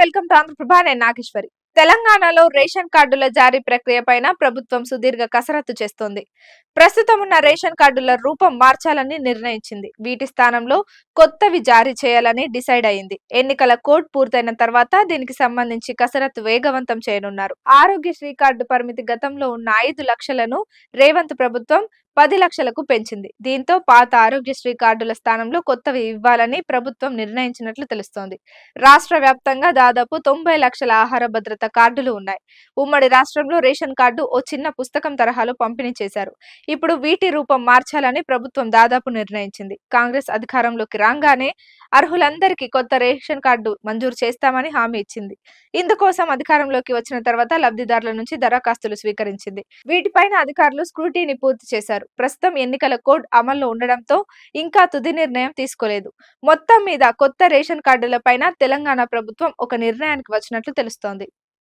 Welcome to Andhraprabha. నేను నాగేశ్వరి. తెలంగాణలో ration కార్డుల జారీ ప్రక్రియ పైన ప్రభుత్వం సుదీర్ఘ కసరత్తు చేస్తోంది. ప్రస్తుతం ఉన్న రేషన్ కార్డుల రూపం మార్చాలని నిర్ణయించింది. వీటి స్థానంలో కొత్తవి జారీ చేయాలని డిసైడ్ అయింది. ఎన్నికల కోడ్ పూర్తయిన తర్వాత దీనికి సంబంధించి కసరత్తు వేగవంతం చేయనున్నారు. ఆరోగ్యశ్రీ కార్డు పరిమితి గతంలో ఉన్న 5 లక్షలను రేవంత్ ప్రభుత్వం 10 లక్షలకు పెంచింది. దీంతో పాత ఆరోగ్యశ్రీ కార్డుల స్థానంలో కొత్తవి ఇవ్వాలని ప్రభుత్వం నిర్ణయించినట్లు తెలుస్తోంది. రాష్ట్ర వ్యాప్తంగా దాదాపు 90 లక్షల ఆహార భద్రత కార్డులు ఉన్నాయి. ఉమ్మడి రాష్ట్రంలో రేషన్ కార్డు ఓ చిన్న పుస్తకం తరహాలో పంపిణీ చేశారు. ఇప్పుడు వీటి రూపం మార్చాలని ప్రభుత్వం దాదాపు నిర్ణయించింది. కాంగ్రెస్ అధికారంలోకి రాగానే అర్హులందరికీ కొత్త రేషన్ కార్డు మంజూరు చేస్తామని హామీ ఇచ్చింది. ఇందుకోసం అధికారంలోకి వచ్చిన తర్వాత లబ్ధిదారుల నుంచి దరఖాస్తులు స్వీకరించింది. వీటిపైన అధికారులు స్క్రూటీని పూర్తి చేశారు. ప్రస్తుతం ఎన్నికల కోడ్ అమల్లో ఉండడంతో ఇంకా తుది నిర్ణయం తీసుకోలేదు. మొత్తం మీద కొత్త రేషన్ కార్డుల పైన తెలంగాణ ప్రభుత్వం ఒక నిర్ణయానికి వచ్చినట్లు తెలుస్తోంది.